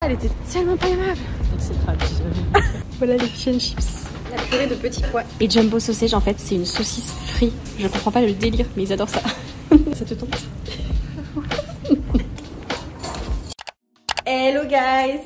Elle était tellement pas aimable. Voilà les fish and chips. La purée de petits pois. Et jumbo sausage, en fait, c'est une saucisse frite. Je comprends pas le délire, mais ils adorent ça. Ça te tente? Hello guys!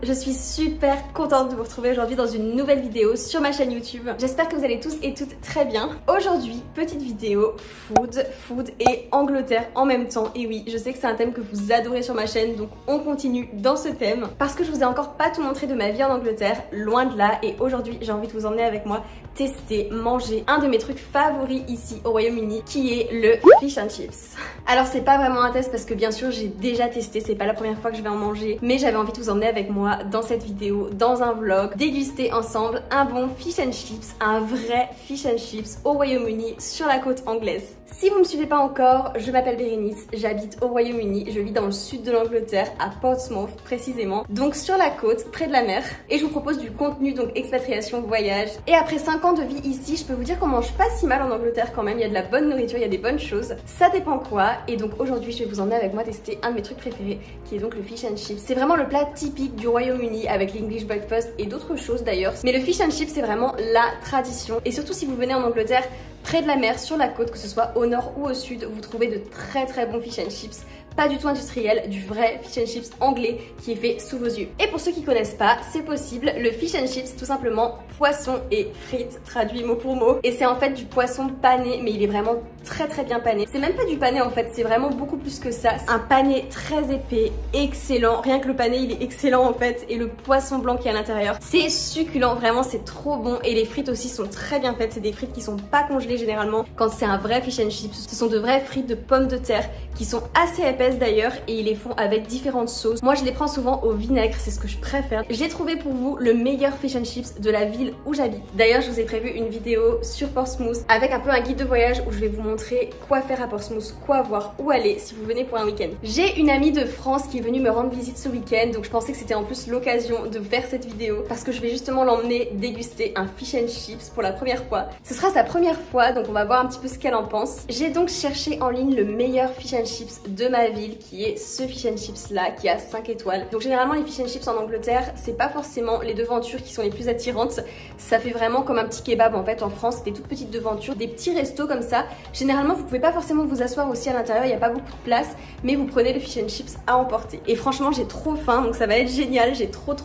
Je suis super contente de vous retrouver aujourd'hui dans une nouvelle vidéo sur ma chaîne YouTube. J'espère que vous allez tous et toutes très bien. Aujourd'hui, petite vidéo food et Angleterre en même temps. Et oui, je sais que c'est un thème que vous adorez sur ma chaîne, donc on continue dans ce thème. Parce que je vous ai encore pas tout montré de ma vie en Angleterre, loin de là. Et aujourd'hui, j'ai envie de vous emmener avec moi tester, manger un de mes trucs favoris ici au Royaume-Uni, qui est le fish and chips. Alors c'est pas vraiment un test parce que bien sûr j'ai déjà testé, c'est pas la première fois que je vais en manger, mais j'avais envie de vous emmener avec moi dans cette vidéo, dans un vlog, déguster ensemble un bon fish and chips, un vrai fish and chips au Royaume-Uni sur la côte anglaise. Si vous me suivez pas encore, je m'appelle Bérénice, j'habite au Royaume-Uni, je vis dans le sud de l'Angleterre, à Portsmouth précisément, donc sur la côte, près de la mer, et je vous propose du contenu, donc expatriation, voyage. Et après 5 ans de vie ici, je peux vous dire qu'on mange pas si mal en Angleterre quand même, il y a de la bonne nourriture, il y a des bonnes choses, ça dépend quoi. Et donc aujourd'hui je vais vous emmener avec moi tester un de mes trucs préférés, qui est donc le fish and chips. C'est vraiment le plat typique du Royaume-Uni avec l'English breakfast et d'autres choses d'ailleurs, mais le fish and chips c'est vraiment la tradition. Et surtout si vous venez en Angleterre, près de la mer, sur la côte, que ce soit au nord ou au sud, vous trouvez de très bons fish and chips. Pas du tout industriel, du vrai fish and chips anglais qui est fait sous vos yeux. Et pour ceux qui connaissent pas, c'est possible, le fish and chips tout simplement poisson et frites, traduit mot pour mot. Et c'est en fait du poisson pané, mais il est vraiment très bien pané. C'est même pas du pané en fait, c'est vraiment beaucoup plus que ça. Un pané très épais, excellent. Rien que le pané il est excellent en fait. Et le poisson blanc qui est à l'intérieur, c'est succulent, vraiment c'est trop bon. Et les frites aussi sont très bien faites, c'est des frites qui sont pas congelées généralement. Quand c'est un vrai fish and chips, ce sont de vraies frites de pommes de terre qui sont assez épaisses d'ailleurs, et ils les font avec différentes sauces. Moi je les prends souvent au vinaigre, c'est ce que je préfère. J'ai trouvé pour vous le meilleur fish and chips de la ville où j'habite. D'ailleurs je vous ai prévu une vidéo sur Portsmouth avec un peu un guide de voyage où je vais vous montrer quoi faire à Portsmouth, quoi voir, où aller si vous venez pour un week-end. J'ai une amie de France qui est venue me rendre visite ce week-end, donc je pensais que c'était en plus l'occasion de faire cette vidéo parce que je vais justement l'emmener déguster un fish and chips pour la première fois. Ce sera sa première fois, donc on va voir un petit peu ce qu'elle en pense. J'ai donc cherché en ligne le meilleur fish and chips de ma ville, qui est ce fish and chips là, qui a 5 étoiles. Donc généralement les fish and chips en Angleterre, c'est pas forcément les devantures qui sont les plus attirantes. Ça fait vraiment comme un petit kebab en fait en France, des toutes petites devantures, des petits restos comme ça. Généralement vous pouvez pas forcément vous asseoir aussi à l'intérieur, il n'y a pas beaucoup de place, mais vous prenez le fish and chips à emporter. Et franchement j'ai trop faim, donc ça va être génial, j'ai trop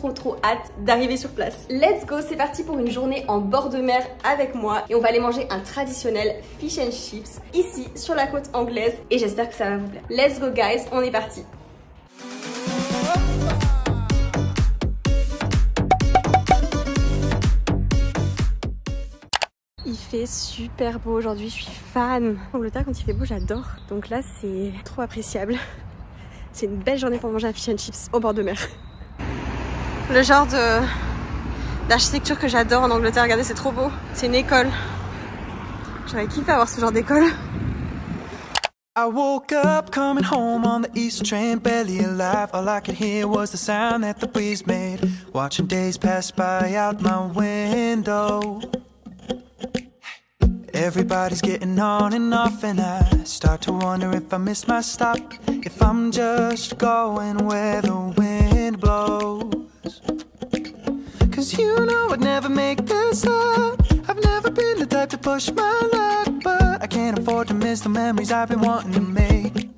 hâte d'arriver sur place. Let's go, c'est parti pour une journée en bord de mer avec moi, et on va aller manger un traditionnel fish and chips ici sur la côte anglaise, et j'espère que ça va vous plaire. Let's go guys, on est parti. Il fait super beau aujourd'hui, je suis fan. En Angleterre quand il fait beau j'adore, donc là c'est trop appréciable. C'est une belle journée pour manger un fish and chips au bord de mer. Le genre d'architecture que j'adore en Angleterre, regardez c'est trop beau. C'est une école. J'aurais kiffé avoir ce genre d'école. I woke up coming home on the East train, barely alive. All I could hear was the sound that the breeze made. Watching days pass by out my window. Everybody's getting on and off, and I start to wonder if I missed my stop, if I'm just going where the wind blows. Cause you know I'd never make this up. I've never been the type to push my luck, but I can't afford to miss the memories I've been wanting to make.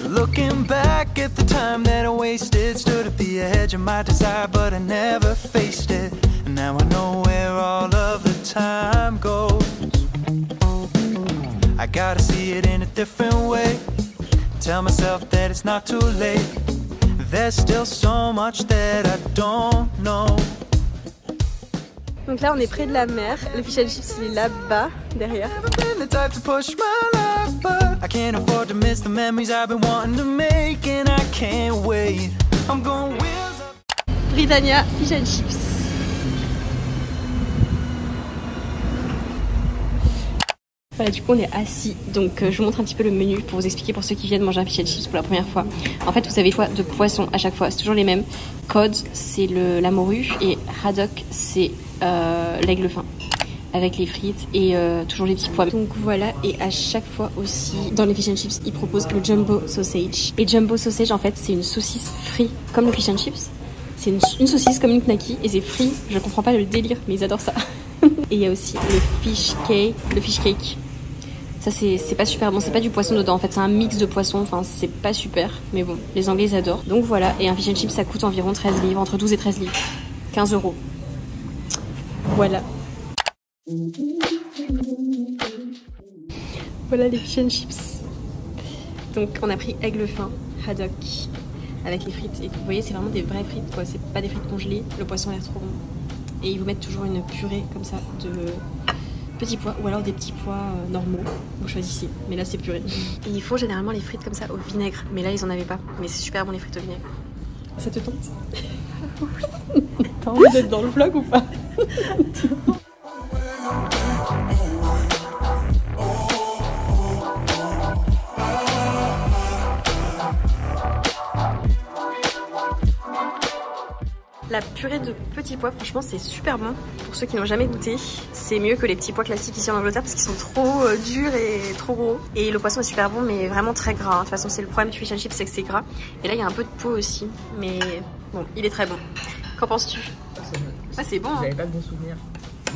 Looking back at the time that I wasted, stood at the edge of my desire, but I never faced it. And now I know where all of the time goes. I gotta see it in a different way. Tell myself that it's not too late. There's still so much that I don't know. Donc là on est près de la mer, le fish and chips il est là-bas, derrière. Britannia fish and chips. Voilà, du coup on est assis, donc je vous montre un petit peu le menu pour vous expliquer pour ceux qui viennent manger un fish and chips pour la première fois. En fait vous avez choix de poissons à chaque fois, c'est toujours les mêmes. Cod c'est la morue et haddock c'est l'aigle fin. avec les frites et toujours les petits pois. Donc voilà, et à chaque fois aussi dans les fish and chips ils proposent le jumbo sausage. Et jumbo sausage en fait c'est une saucisse frite comme le fish and chips. C'est une saucisse comme une knacky et c'est frit. Je comprends pas le délire mais ils adorent ça. Et il y a aussi le fish cake. Ça c'est pas super bon, c'est pas du poisson dedans en fait, c'est un mix de poissons, enfin c'est pas super. Mais bon, les Anglais ils adorent. Donc voilà, et un fish and chips ça coûte environ 13 livres, entre 12 et 13 livres. 15 €. Voilà. Voilà les fish and chips. Donc on a pris aigle fin, haddock, avec les frites. Et vous voyez c'est vraiment des vraies frites quoi, c'est pas des frites congelées, le poisson a l'air trop bon. Et ils vous mettent toujours une purée comme ça de petits pois ou alors des petits pois normaux, vous choisissez, mais là c'est purée. Et ils font généralement les frites comme ça au vinaigre, mais là ils en avaient pas, mais c'est super bon les frites au vinaigre. Ça te tente? T'as envie d'être dans le vlog ou pas? La purée de petits pois, franchement, c'est super bon. Pour ceux qui n'ont jamais goûté, c'est mieux que les petits pois classiques ici en Angleterre parce qu'ils sont trop durs et trop gros. Et le poisson est super bon, mais vraiment très gras. De toute façon, c'est le problème du fish and chips, c'est que c'est gras. Et là, il y a un peu de peau aussi, mais bon, il est très bon. Qu'en penses-tu? Ah, c'est bon. J'avais pas de bons souvenirs,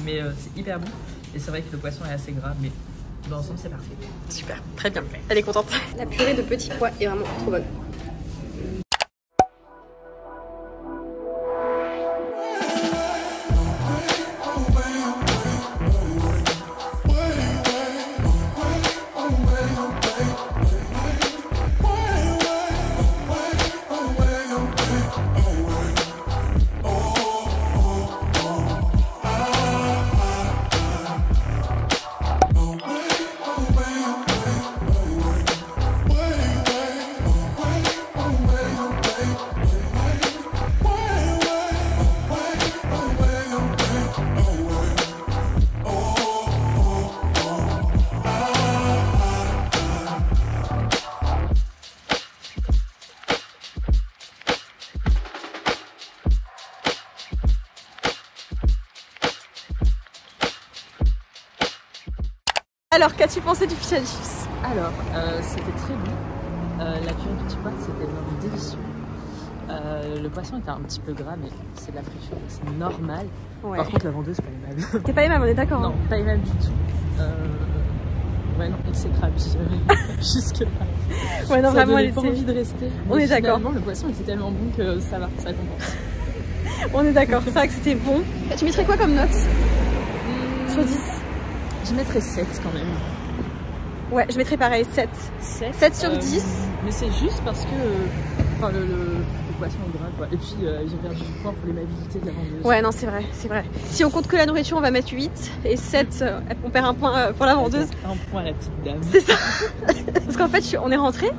mais c'est hyper bon. Et c'est vrai que le poisson est assez gras, mais dans l'ensemble, c'est parfait. Super, très bien. Elle est contente. La purée de petits pois est vraiment trop bonne. Alors, qu'as-tu pensé du fish and chips? Alors, c'était très bon. La purée de petits pois, c'était vraiment délicieux. Le poisson était un petit peu gras, mais c'est de la friture, c'est normal. Ouais. Par contre, la vendeuse, pas aimable. T'es pas aimable, on est d'accord? Non, pas aimable du tout. Ouais, non, exécrable, jusque-là. Ouais, non, ça vraiment, donnait pas envie de rester. On est d'accord. Le poisson était tellement bon que ça va, ça compense. On est d'accord, c'est vrai que c'était bon. Tu mettrais quoi comme note sur 10? Je mettrais 7 quand même. Ouais, je mettrais pareil, 7. 7 sur 10. Mais c'est juste parce que enfin, le poisson est gras quoi. Et puis j'ai perdu du poids pour l'aimabilité de la vendeuse. Ouais, non, c'est vrai, c'est vrai. Si on compte que la nourriture, on va mettre 8. Et 7, on perd un point pour la vendeuse. Un point à la petite dame. C'est ça. Parce qu'en fait, on est rentré.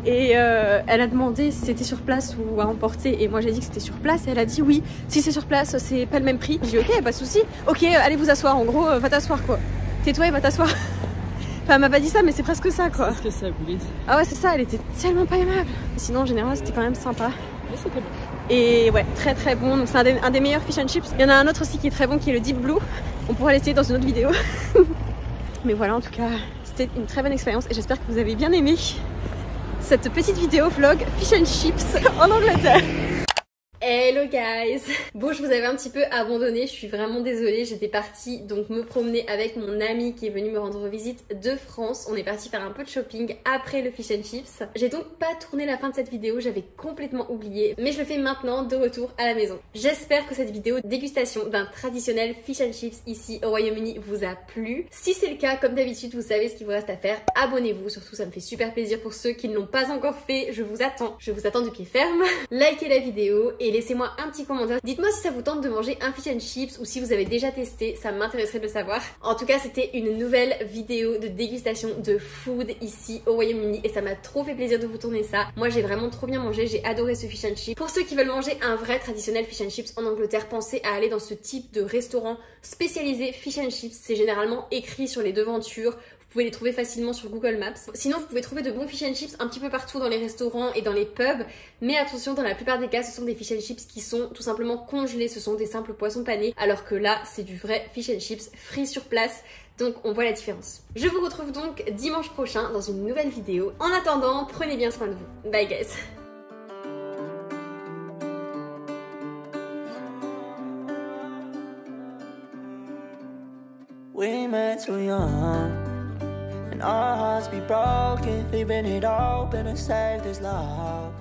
Et elle a demandé si c'était sur place ou à emporter. Et moi j'ai dit que c'était sur place. Et elle a dit oui, si c'est sur place, c'est pas le même prix. J'ai dit ok, pas de souci. Ok, allez vous asseoir. En gros, va t'asseoir quoi. Tais-toi et va t'asseoir. Enfin, elle m'a pas dit ça, mais c'est presque ça quoi. C'est ce que ça voulait dire. Ah ouais, c'est ça, elle était tellement pas aimable. Sinon, en général, c'était quand même sympa. Mais c'était bon. Et ouais, très très bon. Donc, c'est un des meilleurs fish and chips. Il y en a un autre aussi qui est très bon, qui est le Deep Blue. On pourra l'essayer dans une autre vidéo. Mais voilà, en tout cas, c'était une très bonne expérience. Et j'espère que vous avez bien aimé cette petite vidéo vlog fish and chips en Angleterre. Hello guys! Bon, je vous avais un petit peu abandonné, je suis vraiment désolée, j'étais partie donc me promener avec mon ami qui est venu me rendre visite de France. On est parti faire un peu de shopping après le fish and chips. J'ai donc pas tourné la fin de cette vidéo, j'avais complètement oublié, mais je le fais maintenant de retour à la maison. J'espère que cette vidéo dégustation d'un traditionnel fish and chips ici au Royaume-Uni vous a plu. Si c'est le cas, comme d'habitude, vous savez ce qu'il vous reste à faire. Abonnez-vous, surtout ça me fait super plaisir pour ceux qui ne l'ont pas encore fait. Je vous attends de pied ferme. Likez la vidéo et laissez-moi un petit commentaire. Dites-moi si ça vous tente de manger un fish and chips ou si vous avez déjà testé, ça m'intéresserait de le savoir. En tout cas, c'était une nouvelle vidéo de dégustation de food ici au Royaume-Uni et ça m'a trop fait plaisir de vous tourner ça. Moi, j'ai vraiment trop bien mangé, j'ai adoré ce fish and chips. Pour ceux qui veulent manger un vrai traditionnel fish and chips en Angleterre, pensez à aller dans ce type de restaurant spécialisé fish and chips. C'est généralement écrit sur les devantures. Vous pouvez les trouver facilement sur Google Maps. Sinon, vous pouvez trouver de bons fish and chips un petit peu partout dans les restaurants et dans les pubs. Mais attention, dans la plupart des cas, ce sont des fish and chips qui sont tout simplement congelés. Ce sont des simples poissons panés. Alors que là, c'est du vrai fish and chips frit sur place. Donc on voit la différence. Je vous retrouve donc dimanche prochain dans une nouvelle vidéo. En attendant, prenez bien soin de vous. Bye guys. We met too young, and our hearts be broken, leaving it open to save this love.